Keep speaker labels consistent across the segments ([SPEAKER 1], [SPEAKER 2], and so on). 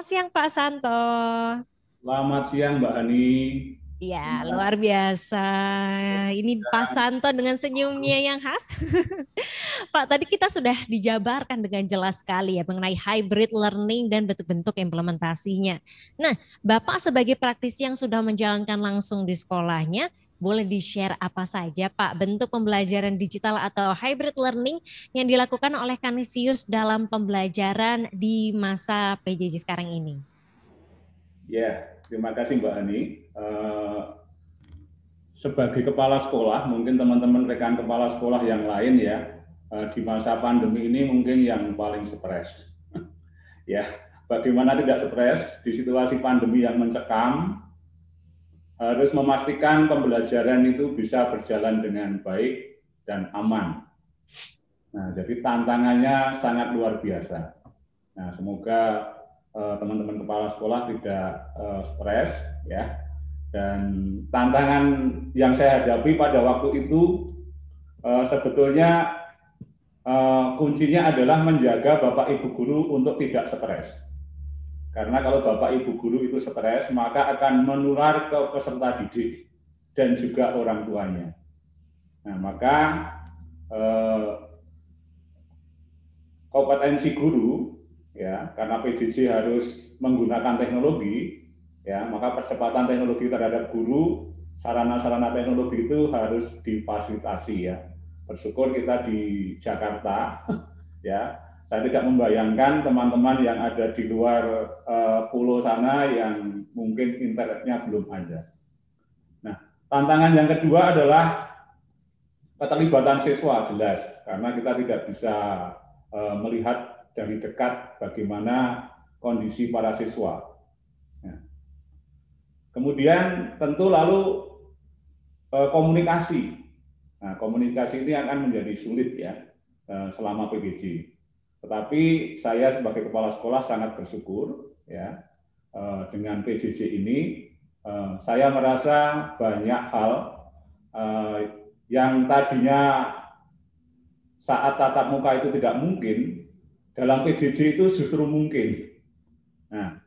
[SPEAKER 1] siang Pak Santo.
[SPEAKER 2] Selamat siang Mbak Hani.
[SPEAKER 1] Ya,
[SPEAKER 2] Gimana?
[SPEAKER 1] luar biasa. Ini Pak Santo dengan senyumnya yang khas. Pak, tadi kita sudah dijabarkan dengan jelas sekali ya mengenai hybrid learning dan bentuk-bentuk implementasinya. Nah, Bapak sebagai praktisi yang sudah menjalankan langsung di sekolahnya, boleh di-share apa saja Pak bentuk pembelajaran digital atau hybrid learning yang dilakukan oleh Kanisius dalam pembelajaran di masa PJJ sekarang ini?
[SPEAKER 2] Ya, terima kasih Mbak Hani. Sebagai kepala sekolah, mungkin teman-teman rekan kepala sekolah yang lain ya, di masa pandemi ini mungkin yang paling stres. Ya, bagaimana tidak stres di situasi pandemi yang mencekam, harus memastikan pembelajaran itu bisa berjalan dengan baik dan aman. Nah, jadi tantangannya sangat luar biasa. Nah, semoga teman-teman kepala sekolah tidak stres ya. Dan tantangan yang saya hadapi pada waktu itu sebetulnya kuncinya adalah menjaga Bapak Ibu guru untuk tidak stres. Karena kalau Bapak Ibu guru itu stres, maka akan menular ke peserta didik dan juga orang tuanya. Nah, maka kompetensi guru ya, karena PJJ harus menggunakan teknologi ya, maka percepatan teknologi terhadap guru, sarana-sarana teknologi itu harus difasilitasi ya. Bersyukur kita di Jakarta ya. Saya tidak membayangkan teman-teman yang ada di luar pulau sana yang mungkin internetnya belum ada. Nah, tantangan yang kedua adalah keterlibatan siswa jelas, karena kita tidak bisa melihat dari dekat bagaimana kondisi para siswa. Ya. Kemudian tentu lalu komunikasi. Nah, komunikasi ini akan menjadi sulit ya selama PJJ. Tetapi saya sebagai kepala sekolah sangat bersyukur ya dengan PJJ ini saya merasa banyak hal yang tadinya saat tatap muka itu tidak mungkin, dalam PJJ itu justru mungkin. Nah,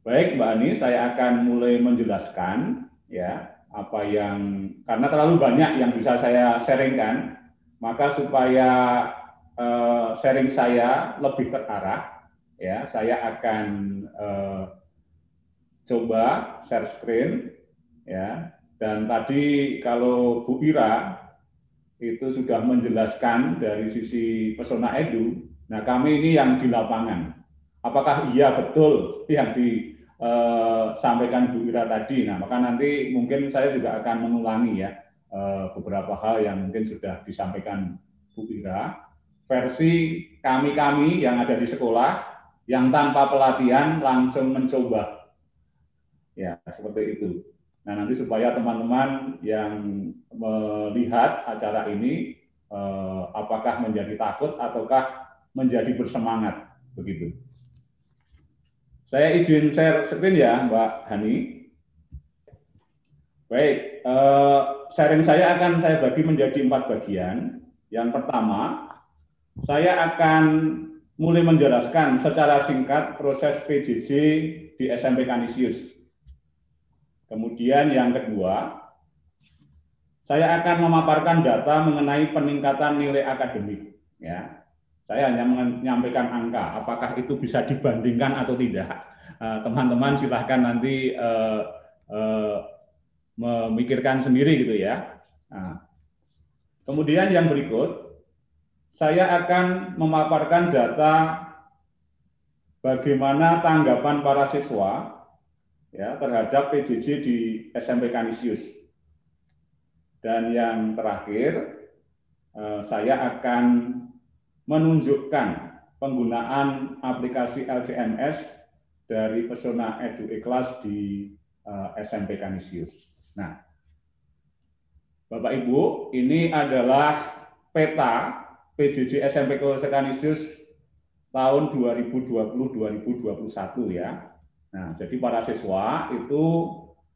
[SPEAKER 2] baik Mbak Ani, saya akan mulai menjelaskan ya apa yang, karena terlalu banyak yang bisa saya sharingkan, maka supaya sharing saya lebih terarah, ya saya akan coba share screen, ya. Dan tadi kalau Bu Ira itu sudah menjelaskan dari sisi Pesona Edu. Nah, kami ini yang di lapangan. Apakah iya betul yang disampaikan Bu Ira tadi? Nah, maka nanti mungkin saya juga akan mengulangi ya beberapa hal yang mungkin sudah disampaikan Bu Ira. Versi kami-kami yang ada di sekolah yang tanpa pelatihan langsung mencoba. Ya, seperti itu. Nah, nanti supaya teman-teman yang melihat acara ini apakah menjadi takut ataukah menjadi bersemangat, begitu. Saya izin share screen ya, Mbak Hani. Baik, sharing saya akan saya bagi menjadi 4 bagian. Yang pertama, saya akan mulai menjelaskan secara singkat proses PJJ di SMP Kanisius. Kemudian yang kedua, saya akan memaparkan data mengenai peningkatan nilai akademik. Ya, saya hanya menyampaikan angka. Apakah itu bisa dibandingkan atau tidak? Teman-teman silahkan nanti memikirkan sendiri gitu ya. Nah, kemudian yang berikut, saya akan memaparkan data bagaimana tanggapan para siswa ya terhadap PJJ di SMP Kanisius. Dan yang terakhir, saya akan menunjukkan penggunaan aplikasi LCMS dari Pesona Edu Ikhlas di SMP Kanisius. Nah, Bapak Ibu, ini adalah peta PJJ SMP Kanisius tahun 2020-2021 ya. Nah, jadi para siswa itu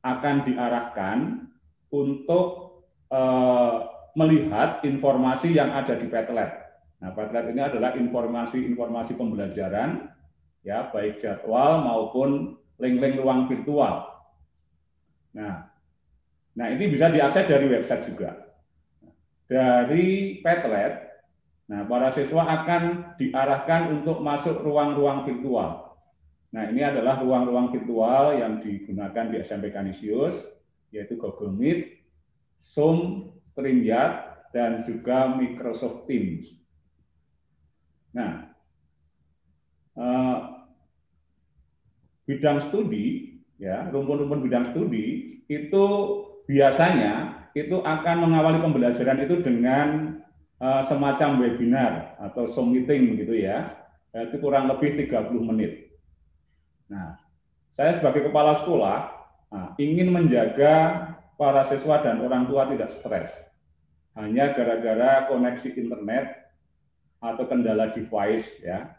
[SPEAKER 2] akan diarahkan untuk melihat informasi yang ada di Padlet. Nah, Padlet ini adalah informasi-informasi pembelajaran ya, baik jadwal maupun link-link ruang virtual. Nah, ini bisa diakses dari website juga. Dari Padlet, nah, para siswa akan diarahkan untuk masuk ruang-ruang virtual. Nah, ini adalah ruang-ruang virtual yang digunakan di SMP Kanisius, yaitu Google Meet, Zoom, StreamYard, dan juga Microsoft Teams. Nah, bidang studi, ya, rumpun-rumpun bidang studi itu biasanya itu akan mengawali pembelajaran itu dengan semacam webinar atau Zoom meeting begitu ya, itu kurang lebih 30 menit. Nah, saya sebagai kepala sekolah ingin menjaga para siswa dan orang tua tidak stres hanya gara-gara koneksi internet atau kendala device, ya.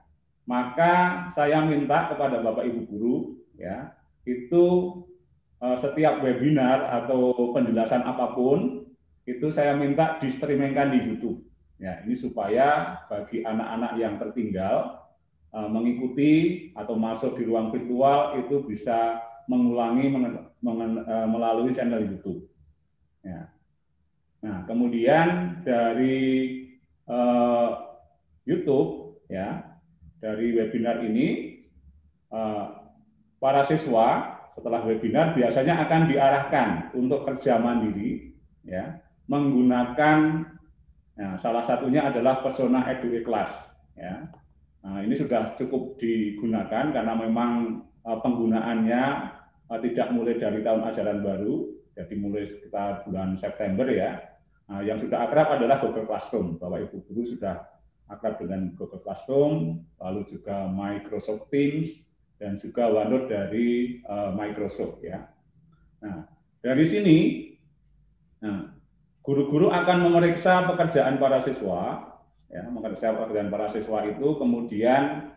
[SPEAKER 2] Maka saya minta kepada Bapak Ibu guru, ya, itu setiap webinar atau penjelasan apapun itu saya minta di-streamingkan di YouTube. Ya, ini supaya bagi anak-anak yang tertinggal mengikuti atau masuk di ruang virtual itu bisa mengulangi melalui channel YouTube. Ya. Nah, kemudian dari YouTube, ya, dari webinar ini para siswa setelah webinar biasanya akan diarahkan untuk kerja mandiri, ya, menggunakan, nah, salah satunya adalah Pesona Edu Kelas, ya. Nah, ini sudah cukup digunakan karena memang penggunaannya tidak mulai dari tahun ajaran baru, jadi mulai sekitar bulan September, ya. Nah, yang sudah akrab adalah Google Classroom. Bapak Ibu guru sudah akrab dengan Google Classroom, lalu juga Microsoft Teams, dan juga OneNote dari Microsoft, ya. Nah, dari sini guru-guru akan memeriksa pekerjaan para siswa. Ya, mengerjakan pekerjaan para siswa itu, kemudian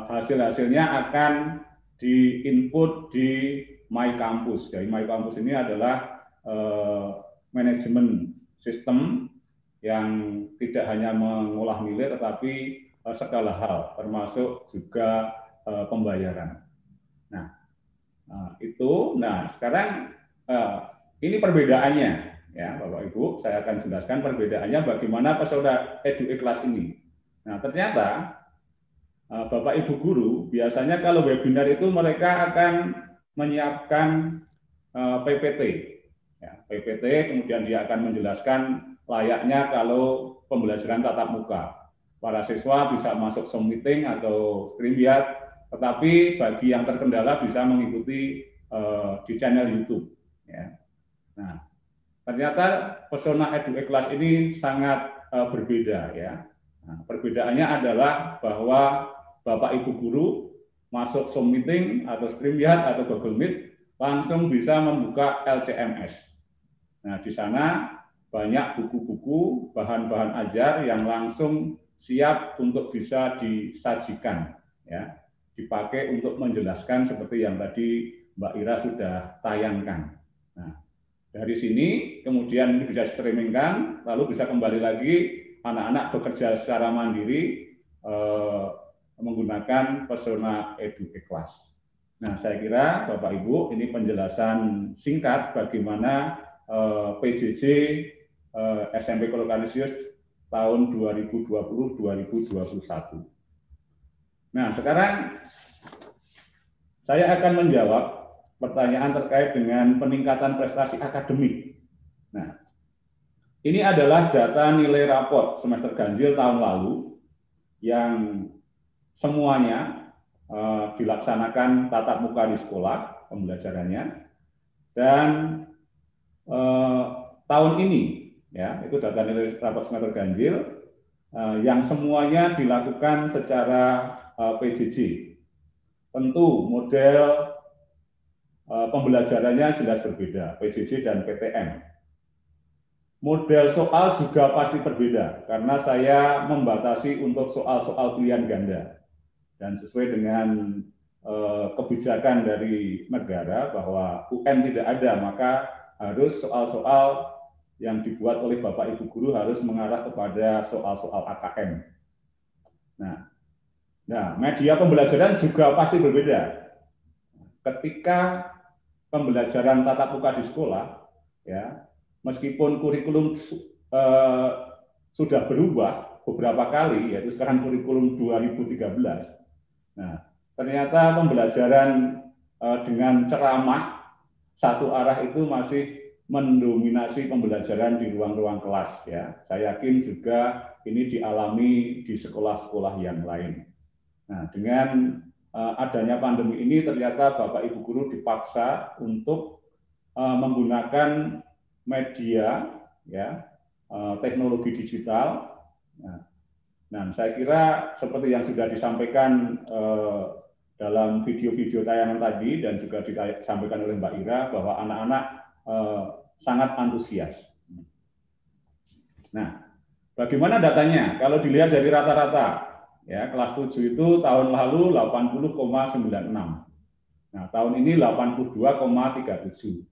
[SPEAKER 2] hasil-hasilnya akan diinput di My Campus. Jadi My Campus ini adalah manajemen sistem yang tidak hanya mengolah nilai, tetapi segala hal, termasuk juga pembayaran. Nah, itu. Nah, sekarang ini perbedaannya. Ya, Bapak Ibu, saya akan jelaskan perbedaannya bagaimana Pesona Edu Kelas ini. Nah, ternyata Bapak Ibu guru biasanya kalau webinar itu mereka akan menyiapkan PPT. Ya, PPT, kemudian dia akan menjelaskan layaknya kalau pembelajaran tatap muka. Para siswa bisa masuk Zoom meeting atau StreamYard, tetapi bagi yang terkendala bisa mengikuti di channel YouTube. Ya. Nah, ternyata Pesona Edu Kelas ini sangat berbeda, ya. Nah, perbedaannya adalah bahwa Bapak Ibu guru masuk Zoom meeting atau StreamYard atau Google Meet langsung bisa membuka LCMS. Nah, di sana banyak buku-buku, bahan-bahan ajar yang langsung siap untuk bisa disajikan, ya, dipakai untuk menjelaskan seperti yang tadi Mbak Ira sudah tayangkan. Nah, dari sini kemudian ini bisa streamingkan, lalu bisa kembali lagi anak-anak bekerja secara mandiri menggunakan Pesona Edu Kelas. Nah, saya kira Bapak Ibu ini penjelasan singkat bagaimana PJJ SMP Kolo Kanisius tahun 2020-2021. Nah, sekarang saya akan menjawab pertanyaan terkait dengan peningkatan prestasi akademik. Nah, ini adalah data nilai raport semester ganjil tahun lalu yang semuanya dilaksanakan tatap muka di sekolah pembelajarannya, dan tahun ini, ya, itu data nilai raport semester ganjil yang semuanya dilakukan secara PJJ. Tentu model pembelajarannya jelas berbeda, PJJ dan PTM. Model soal juga pasti berbeda, karena saya membatasi untuk soal-soal pilihan ganda. Dan sesuai dengan kebijakan dari negara bahwa UN tidak ada, maka harus soal-soal yang dibuat oleh Bapak Ibu guru harus mengarah kepada soal-soal AKM. Nah, Nah, media pembelajaran juga pasti berbeda. Ketika pembelajaran tatap muka di sekolah, ya, meskipun kurikulum sudah berubah beberapa kali, yaitu sekarang kurikulum 2013. Nah, ternyata pembelajaran dengan ceramah satu arah itu masih mendominasi pembelajaran di ruang-ruang kelas. Ya, saya yakin juga ini dialami di sekolah-sekolah yang lain. Nah, dengan adanya pandemi ini ternyata Bapak Ibu guru dipaksa untuk menggunakan media, ya, teknologi digital. Nah, saya kira seperti yang sudah disampaikan dalam video-video tayangan tadi dan juga disampaikan oleh Mbak Ira bahwa anak-anak sangat antusias. Nah, bagaimana datanya? Kalau dilihat dari rata-rata, ya, kelas 7 itu tahun lalu 80,96. Nah, tahun ini 82,37.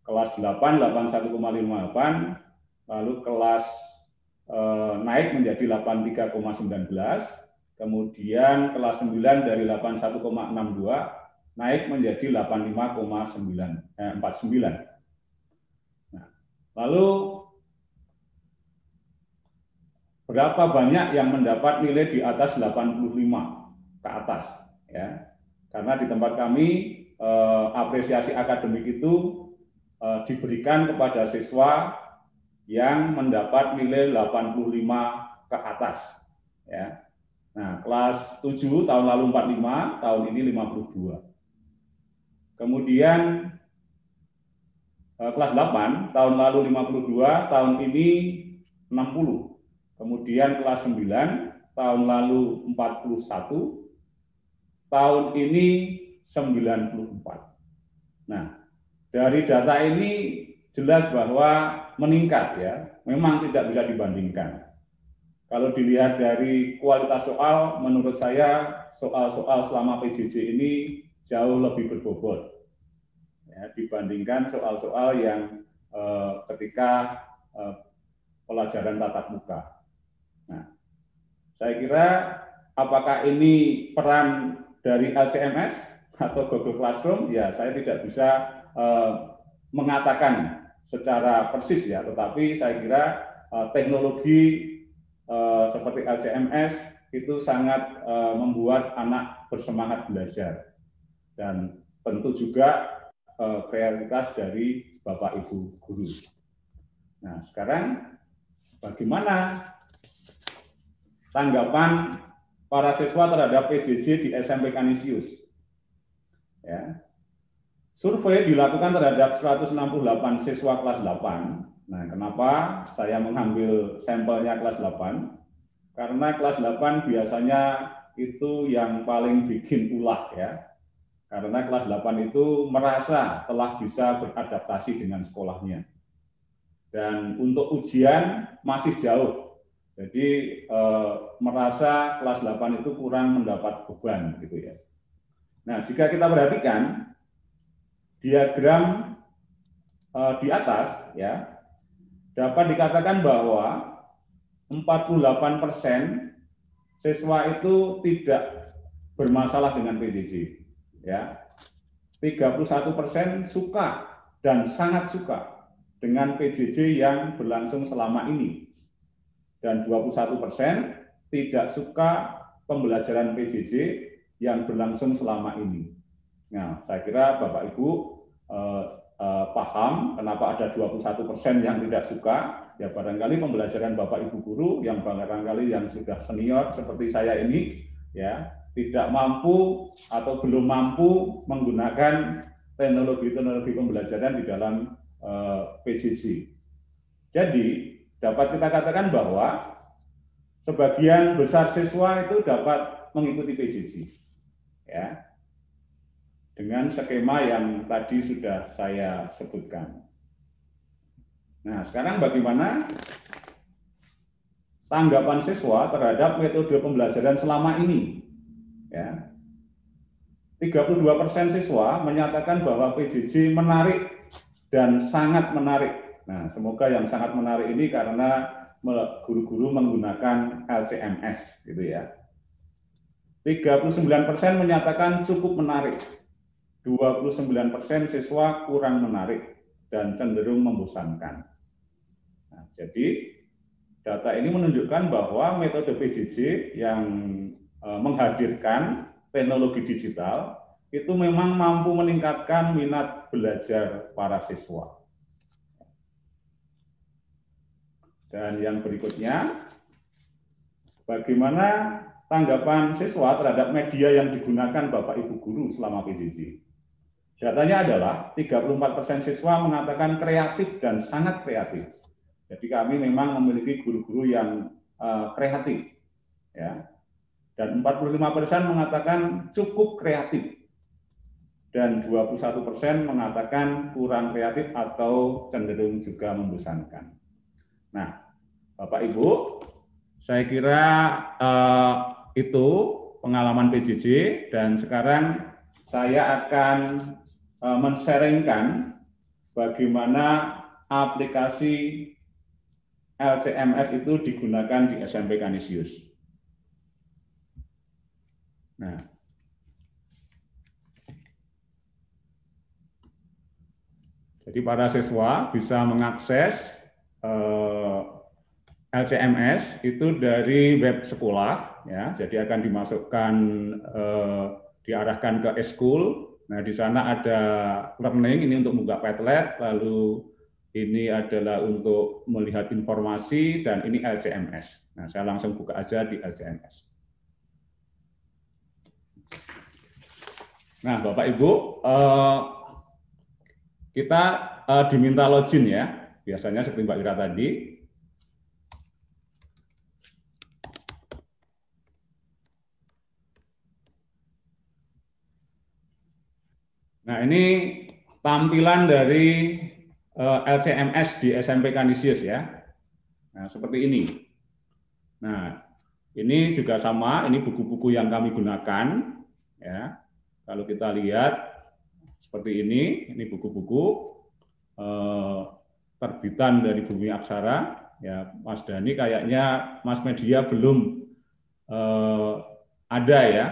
[SPEAKER 2] Kelas 8 81,58, lalu kelas naik menjadi 83,19, kemudian kelas 9 dari 81,62 naik menjadi 85,49. Nah, lalu berapa banyak yang mendapat nilai di atas 85 ke atas, ya? Karena di tempat kami apresiasi akademik itu diberikan kepada siswa yang mendapat nilai 85 ke atas, ya. Nah, kelas 7 tahun lalu 45, tahun ini 52. Kemudian kelas 8 tahun lalu 52, tahun ini 60. Kemudian kelas 9 tahun lalu 41, tahun ini 94. Nah, dari data ini jelas bahwa meningkat, ya. Memang tidak bisa dibandingkan. Kalau dilihat dari kualitas soal, menurut saya soal-soal selama PJJ ini jauh lebih berbobot, ya, dibandingkan soal-soal yang ketika pelajaran tatap muka. Nah, saya kira apakah ini peran dari LCMS atau Google Classroom? Ya, saya tidak bisa mengatakan secara persis, ya, tetapi saya kira teknologi seperti LCMS itu sangat membuat anak bersemangat belajar, dan tentu juga kreativitas dari Bapak Ibu guru. Nah, sekarang bagaimana tanggapan para siswa terhadap PJJ di SMP Kanisius? Ya. Survei dilakukan terhadap 168 siswa kelas 8. Nah, kenapa saya mengambil sampelnya kelas 8? Karena kelas 8 biasanya itu yang paling bikin ulah, ya. Karena kelas 8 itu merasa telah bisa beradaptasi dengan sekolahnya. Dan untuk ujian masih jauh. Jadi merasa kelas 8 itu kurang mendapat beban, gitu, ya. Nah, jika kita perhatikan diagram di atas, ya, dapat dikatakan bahwa 48% siswa itu tidak bermasalah dengan PJJ, ya. 31% suka dan sangat suka dengan PJJ yang berlangsung selama ini, dan 21% tidak suka pembelajaran PJJ yang berlangsung selama ini. Nah, saya kira Bapak Ibu paham kenapa ada 21% yang tidak suka. Ya, barangkali pembelajaran Bapak Ibu guru yang barangkali yang sudah senior seperti saya ini, ya, tidak mampu atau belum mampu menggunakan teknologi pembelajaran di dalam PJJ. Jadi dapat kita katakan bahwa sebagian besar siswa itu dapat mengikuti PJJ, ya, dengan skema yang tadi sudah saya sebutkan. Nah, sekarang bagaimana tanggapan siswa terhadap metode pembelajaran selama ini? Ya, 32% siswa menyatakan bahwa PJJ menarik dan sangat menarik. Nah, semoga yang sangat menarik ini karena guru-guru menggunakan LCMS, gitu, ya. 39% menyatakan cukup menarik, 29% siswa kurang menarik dan cenderung membosankan. Nah, jadi data ini menunjukkan bahwa metode PJJ yang menghadirkan teknologi digital itu memang mampu meningkatkan minat belajar para siswa. Dan yang berikutnya, bagaimana tanggapan siswa terhadap media yang digunakan Bapak Ibu guru selama PJJ? Datanya adalah 34% siswa mengatakan kreatif dan sangat kreatif. Jadi kami memang memiliki guru-guru yang kreatif, ya. Dan 45% mengatakan cukup kreatif, dan 21% mengatakan kurang kreatif atau cenderung juga membosankan. Nah, Bapak Ibu, saya kira itu pengalaman PJJ, dan sekarang saya akan men-sharingkan bagaimana aplikasi LCMS itu digunakan di SMP Canisius. Nah, jadi para siswa bisa mengakses LCMS itu dari web sekolah, ya. Jadi akan dimasukkan, diarahkan ke e-school. Nah, di sana ada learning, ini untuk buka Padlet, lalu ini adalah untuk melihat informasi, dan ini LCMS. Nah, saya langsung buka aja di LCMS. Nah, Bapak Ibu, kita diminta login, ya. Biasanya seperti Mbak Ira tadi. Nah, ini tampilan dari LCMS di SMP Canisius, ya. Nah, seperti ini. Nah, ini juga sama, ini buku-buku yang kami gunakan, ya. Kalau kita lihat seperti ini buku-buku terbitan dari Bumi Aksara, ya. Mas Dhani kayaknya Mas Media belum ada, ya.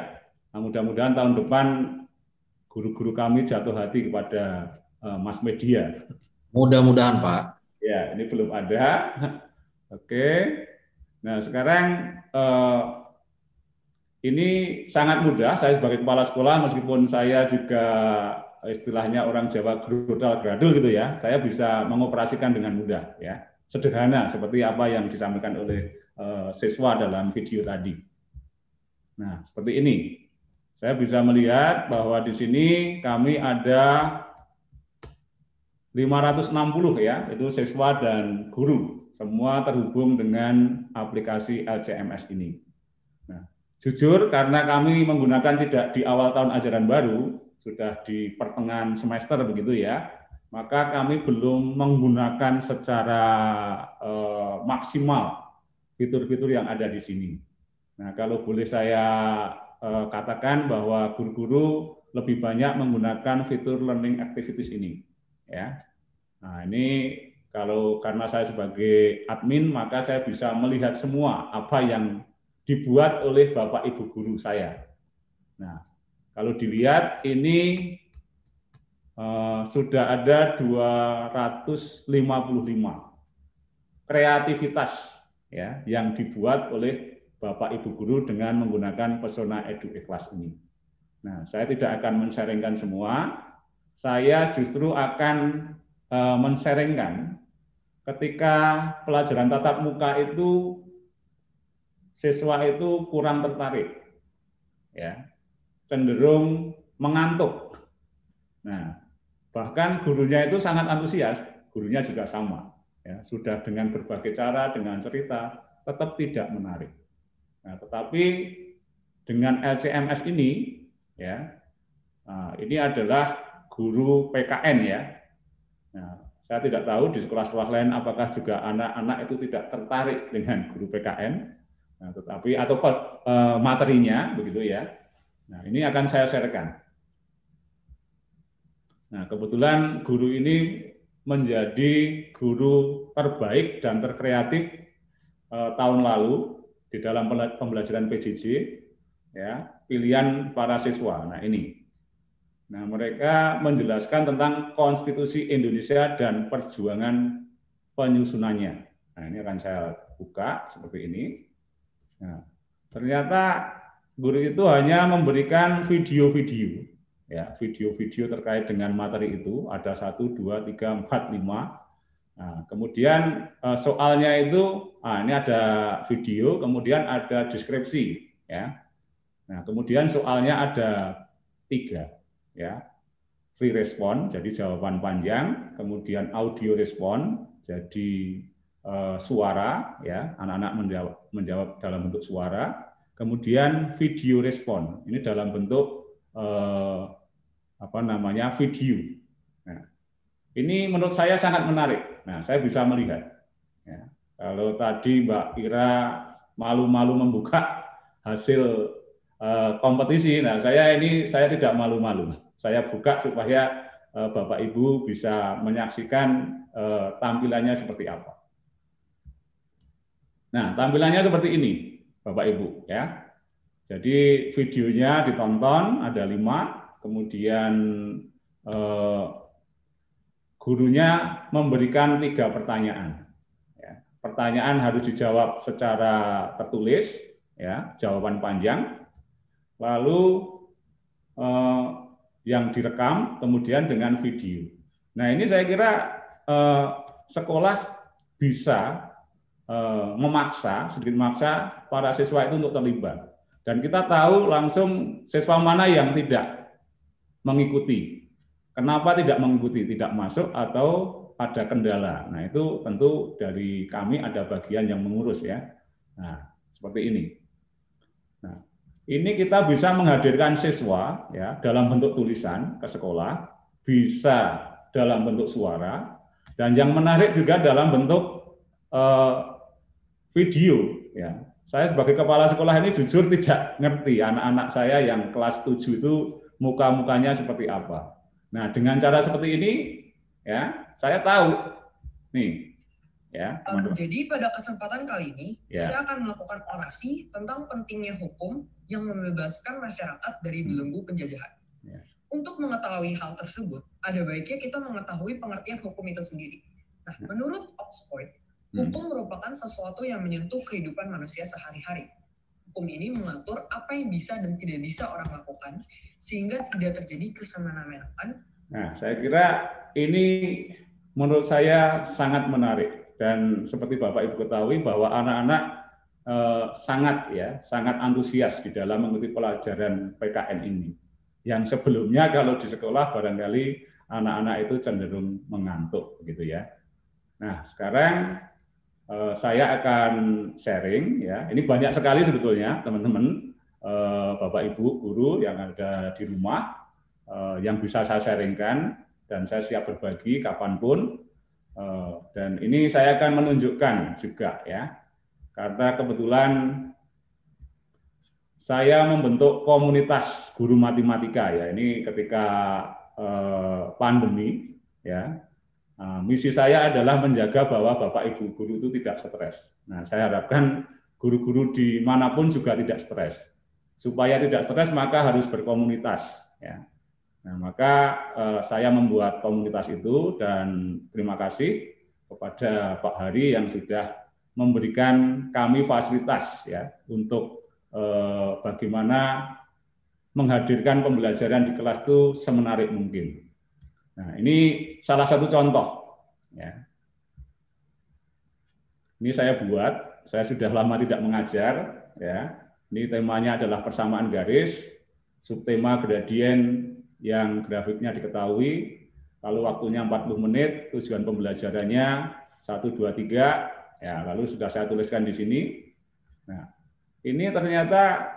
[SPEAKER 2] Nah, mudah-mudahan tahun depan guru-guru kami jatuh hati kepada Mas Media.
[SPEAKER 3] Mudah-mudahan, Pak.
[SPEAKER 2] Ya, ini belum ada. Oke. Nah, sekarang ini sangat mudah. Saya sebagai kepala sekolah, meskipun saya juga istilahnya orang Jawa gradul gitu, ya, saya bisa mengoperasikan dengan mudah, ya. Sederhana seperti apa yang disampaikan oleh siswa dalam video tadi. Nah, seperti ini. Saya bisa melihat bahwa di sini kami ada 560, ya, itu siswa dan guru, semua terhubung dengan aplikasi LCMS ini. Nah, jujur karena kami menggunakan tidak di awal tahun ajaran baru, sudah di pertengahan semester begitu, ya, maka kami belum menggunakan secara maksimal fitur-fitur yang ada di sini. Nah, kalau boleh saya katakan bahwa guru-guru lebih banyak menggunakan fitur learning activities ini, ya. Nah, ini karena saya sebagai admin, maka saya bisa melihat semua apa yang dibuat oleh Bapak Ibu guru saya. Nah, kalau dilihat ini sudah ada 255 kreativitas, ya, yang dibuat oleh Bapak Ibu guru dengan menggunakan Pesona Edu Ikhlas ini. Nah, saya tidak akan men-sharingkan semua. Saya justru akan men-sharingkan ketika pelajaran tatap muka itu siswa itu kurang tertarik, ya, cenderung mengantuk. Nah, bahkan gurunya itu sangat antusias, gurunya juga sama, ya, sudah dengan berbagai cara, dengan cerita, tetap tidak menarik. Nah, tetapi dengan LCMS ini, ya, ini adalah guru PKN, ya. Nah, saya tidak tahu di sekolah-sekolah lain apakah juga anak-anak itu tidak tertarik dengan guru PKN, nah, tetapi atau materinya begitu, ya. Nah, ini akan saya sharekan. Nah, kebetulan guru ini menjadi guru terbaik dan terkreatif tahun lalu di dalam pembelajaran PJJ, ya. pilihan para siswa. Nah ini. Nah mereka menjelaskan tentang Konstitusi Indonesia dan perjuangan penyusunannya. Nah ini akan saya buka seperti ini. Nah, ternyata guru itu hanya memberikan video-video, ya, video-video terkait dengan materi itu ada 1, 2, 3, 4, 5. Nah, kemudian soalnya itu, ini ada video, kemudian ada deskripsi, ya. Nah, kemudian soalnya ada 3, ya, free response, jadi jawaban panjang, kemudian audio response, jadi suara, ya, anak-anak menjawab dalam bentuk suara, kemudian video respon, ini dalam bentuk video. Nah, ini menurut saya sangat menarik. Nah, saya bisa melihat. Ya, kalau tadi Mbak Ira malu-malu membuka hasil kompetisi, nah saya tidak malu-malu. Saya buka supaya Bapak Ibu bisa menyaksikan tampilannya seperti apa. Nah, tampilannya seperti ini, Bapak Ibu, ya. Jadi videonya ditonton ada 5, kemudian gurunya memberikan 3 pertanyaan. Ya, pertanyaan harus dijawab secara tertulis, ya, jawaban panjang. Lalu yang direkam, kemudian dengan video. Nah ini saya kira sekolah bisa sedikit memaksa para siswa itu untuk terlibat. Dan kita tahu langsung siswa mana yang tidak mengikuti. Kenapa tidak mengikuti, tidak masuk atau ada kendala. Nah itu tentu dari kami ada bagian yang mengurus, ya. Nah seperti ini. Nah ini kita bisa menghadirkan siswa, ya, dalam bentuk tulisan ke sekolah, bisa dalam bentuk suara, dan yang menarik juga dalam bentuk video, ya. Saya sebagai kepala sekolah ini jujur tidak ngerti anak-anak saya yang kelas 7 itu muka-mukanya seperti apa. Nah, dengan cara seperti ini, ya, saya tahu nih, ya.
[SPEAKER 4] Jadi pada kesempatan kali ini, ya, saya akan melakukan orasi tentang pentingnya hukum yang membebaskan masyarakat dari belenggu penjajahan. Ya. Untuk mengetahui hal tersebut, ada baiknya kita mengetahui pengertian hukum itu sendiri. Nah, menurut Oxford, hukum merupakan sesuatu yang menyentuh kehidupan manusia sehari-hari. Hukum ini mengatur apa yang bisa dan tidak bisa orang lakukan, sehingga tidak terjadi kesemena-menaan.
[SPEAKER 2] Nah, saya kira ini menurut saya sangat menarik. Dan seperti Bapak Ibu ketahui bahwa anak-anak sangat antusias di dalam mengikuti pelajaran PKN ini. Yang sebelumnya kalau di sekolah barangkali anak-anak itu cenderung mengantuk, gitu ya. Nah, sekarang saya akan sharing, ya. Ini banyak sekali sebetulnya teman-teman, Bapak Ibu guru yang ada di rumah yang bisa saya sharingkan, dan saya siap berbagi kapanpun. Dan ini saya akan menunjukkan juga, ya, karena kebetulan saya membentuk komunitas guru matematika, ya. Ini ketika pandemi, ya. Misi saya adalah menjaga bahwa Bapak Ibu guru itu tidak stres. Nah, saya harapkan guru-guru dimanapun juga tidak stres. Supaya tidak stres maka harus berkomunitas. Ya. Nah, maka saya membuat komunitas itu, dan terima kasih kepada Pak Hari yang sudah memberikan kami fasilitas, ya, untuk bagaimana menghadirkan pembelajaran di kelas itu semenarik mungkin. Nah, ini salah satu contoh, ya. Ini saya buat, saya sudah lama tidak mengajar, ya. Ini temanya adalah persamaan garis, subtema gradien yang grafiknya diketahui, lalu waktunya 40 menit, tujuan pembelajarannya 1, 2, 3, ya, lalu sudah saya tuliskan di sini. Nah, ini ternyata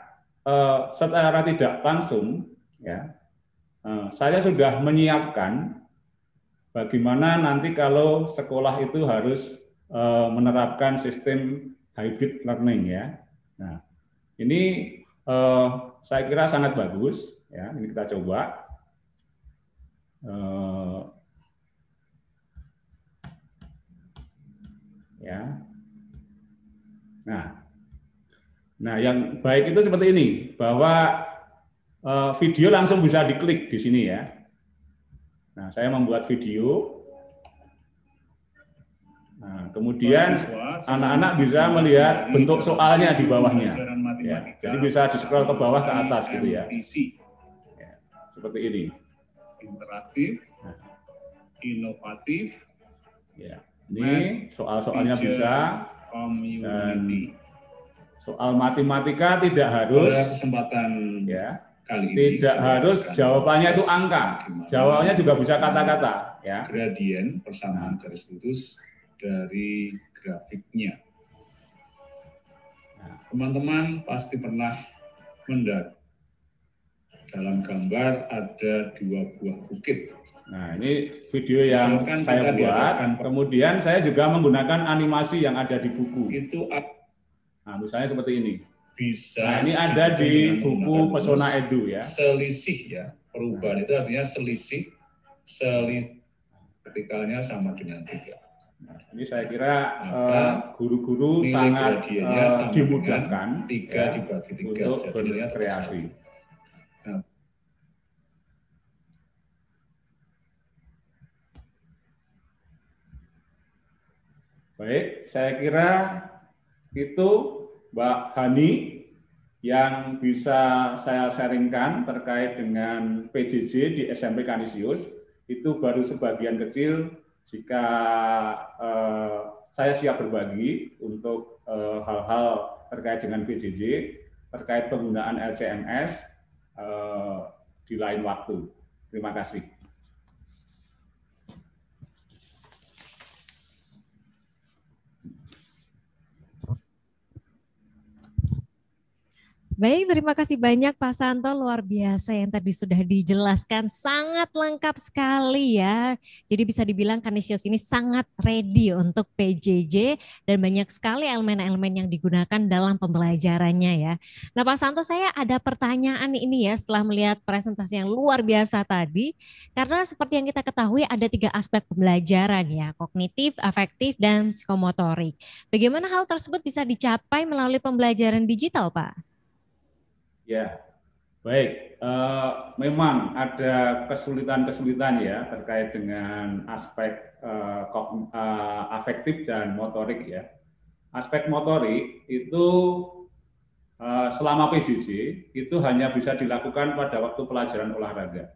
[SPEAKER 2] secara tidak langsung, ya, saya sudah menyiapkan bagaimana nanti kalau sekolah itu harus menerapkan sistem hybrid learning, ya. Nah, ini saya kira sangat bagus, ya. Ini kita coba. Ya. Nah, yang baik itu seperti ini, bahwa video langsung bisa diklik di sini ya. Nah, saya membuat video. Nah, kemudian anak-anak bisa melihat bentuk soalnya di bawahnya. Ya, jadi bisa di-scroll ke bawah ke atas gitu ya. Ya, seperti ini.
[SPEAKER 5] Interaktif, inovatif.
[SPEAKER 2] Ya, ini soal-soalnya bisa. Dan soal matematika tidak harus
[SPEAKER 5] kesempatan
[SPEAKER 2] ya.
[SPEAKER 5] Kali ini
[SPEAKER 2] tidak harus jawabannya itu angka. Jawabannya juga bisa kata-kata ya.
[SPEAKER 5] Gradien persamaan garis lurus dari grafiknya. Teman-teman pasti pernah mendapat dalam gambar ada 2 buah bukit.
[SPEAKER 2] Nah, ini video yang saya buat. Kemudian saya juga menggunakan animasi yang ada di buku.
[SPEAKER 5] Itu
[SPEAKER 2] misalnya seperti ini.
[SPEAKER 5] Bisa.
[SPEAKER 2] Nah, ini ada di buku Pesona Edu ya.
[SPEAKER 5] Selisih ya. Perubahan itu artinya selisih vertikalnya sama dengan 3.
[SPEAKER 2] Nah, ini saya kira guru-guru sangat dimudahkan
[SPEAKER 5] 3 dibagi 3
[SPEAKER 2] untuk berkreasi.
[SPEAKER 5] Nah,
[SPEAKER 2] baik, saya kira itu Mbak Hani yang bisa saya sharingkan terkait dengan PJJ di SMP Kanisius. Itu baru sebagian kecil. Jika saya siap berbagi untuk hal-hal terkait dengan PJJ, terkait penggunaan LCMS di lain waktu. Terima kasih.
[SPEAKER 1] Baik, terima kasih banyak Pak Santo, luar biasa yang tadi sudah dijelaskan, sangat lengkap sekali ya. Jadi bisa dibilang Kanisius ini sangat ready untuk PJJ dan banyak sekali elemen-elemen yang digunakan dalam pembelajarannya ya. Nah Pak Santo, saya ada pertanyaan ini ya setelah melihat presentasi yang luar biasa tadi. Karena seperti yang kita ketahui ada 3 aspek pembelajaran ya, kognitif, afektif, dan psikomotorik. Bagaimana hal tersebut bisa dicapai melalui pembelajaran digital Pak?
[SPEAKER 2] Ya, baik. Memang ada kesulitan-kesulitan ya terkait dengan aspek afektif dan motorik ya. Aspek motorik itu selama PJJ itu hanya bisa dilakukan pada waktu pelajaran olahraga.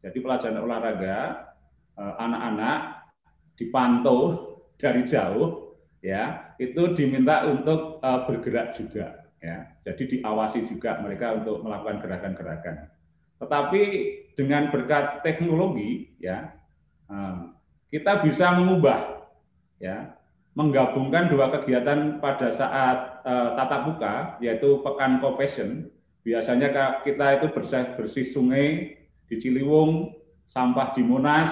[SPEAKER 2] Jadi pelajaran olahraga anak-anak dipantau dari jauh ya, itu diminta untuk bergerak juga. Ya, jadi diawasi juga mereka untuk melakukan gerakan-gerakan. Tetapi dengan berkat teknologi, ya, kita bisa mengubah, ya, menggabungkan 2 kegiatan pada saat tatap muka, yaitu Pekan Compassion. Biasanya kita itu bersih sungai di Ciliwung, sampah di Monas,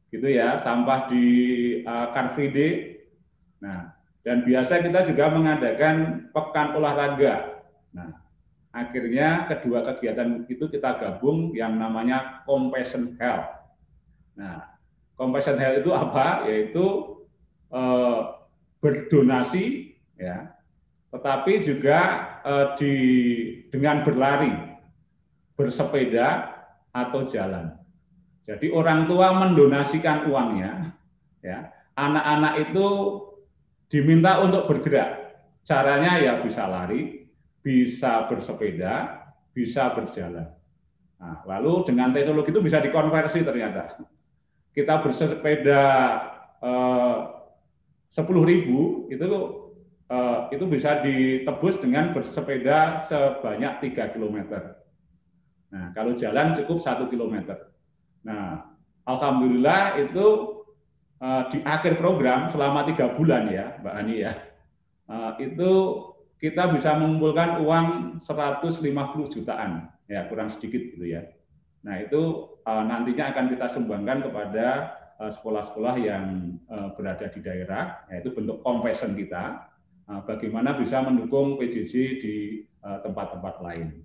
[SPEAKER 2] gitu ya, sampah di Car Free Day. Nah. Dan biasa kita juga mengadakan pekan olahraga. Nah, akhirnya kedua kegiatan itu kita gabung yang namanya Compassion Health. Nah, Compassion Health itu apa? Yaitu berdonasi, ya, tetapi juga dengan berlari, bersepeda atau jalan. Jadi orang tua mendonasikan uangnya, ya, anak-anak itu diminta untuk bergerak. Caranya ya bisa lari, bisa bersepeda, bisa berjalan. Nah, lalu dengan teknologi itu bisa dikonversi ternyata. Kita bersepeda 10.000 itu bisa ditebus dengan bersepeda sebanyak 3 km. Nah, kalau jalan cukup 1 km. Nah, alhamdulillah itu di akhir program selama 3 bulan ya, Mbak Ani ya, itu kita bisa mengumpulkan uang 150 jutaan, ya kurang sedikit gitu ya. Nah itu nantinya akan kita sumbangkan kepada sekolah-sekolah yang berada di daerah, yaitu bentuk compassion kita, bagaimana bisa mendukung PJJ di tempat-tempat lain.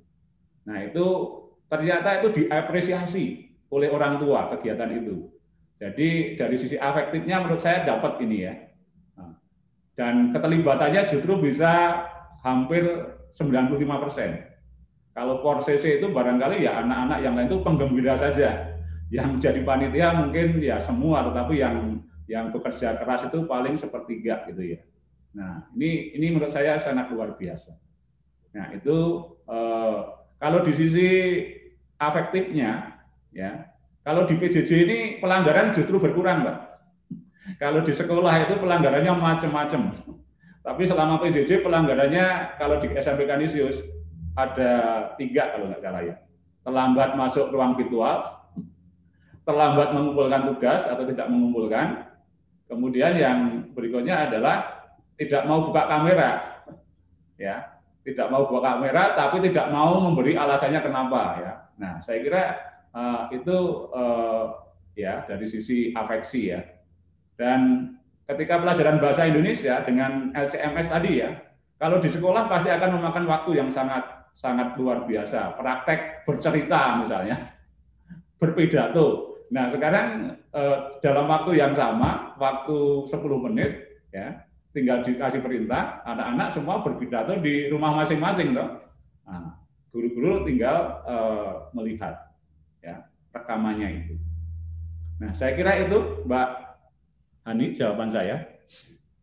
[SPEAKER 2] Nah itu ternyata itu diapresiasi oleh orang tua kegiatan itu. Jadi dari sisi afektifnya menurut saya dapat ini ya. Dan keterlibatannya justru bisa hampir 95%. Kalau POR-CC itu barangkali ya anak-anak yang lain itu penggembira saja. Yang jadi panitia mungkin ya semua, tetapi yang bekerja keras itu paling sepertiga gitu ya. Nah, ini menurut saya sangat luar biasa. Nah, itu kalau di sisi afektifnya, ya, kalau di PJJ ini pelanggaran justru berkurang, Pak. Kalau di sekolah itu pelanggarannya macam-macam. Tapi selama PJJ pelanggarannya kalau di SMP Kanisius ada 3 kalau nggak salah ya. Terlambat masuk ruang virtual, terlambat mengumpulkan tugas atau tidak mengumpulkan. Kemudian yang berikutnya adalah tidak mau buka kamera, ya, tidak mau buka kamera, tapi tidak mau memberi alasannya kenapa, ya. Nah, saya kira itu ya dari sisi afeksi ya. Dan ketika pelajaran bahasa Indonesia dengan LCMS tadi ya, kalau di sekolah pasti akan memakan waktu yang sangat luar biasa. Praktek bercerita misalnya, berpidato. Nah, sekarang dalam waktu yang sama, waktu 10 menit, ya, tinggal dikasih perintah, anak-anak semua berpidato di rumah masing-masing, toh. Nah, guru-guru tinggal melihat, ya, rekamannya itu. Nah, saya kira itu, Mbak Hani, jawaban saya.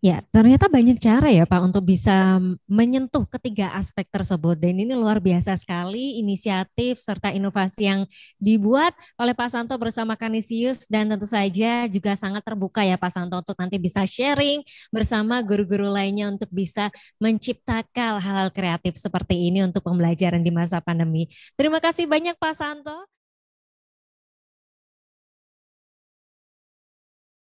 [SPEAKER 1] Ya, ternyata banyak cara ya Pak untuk bisa menyentuh ketiga aspek tersebut, dan ini luar biasa sekali inisiatif serta inovasi yang dibuat oleh Pak Santo bersama Kanisius, dan tentu saja juga sangat terbuka ya Pak Santo untuk nanti bisa sharing bersama guru-guru lainnya untuk bisa menciptakan hal-hal kreatif seperti ini untuk pembelajaran di masa pandemi. Terima kasih banyak Pak Santo.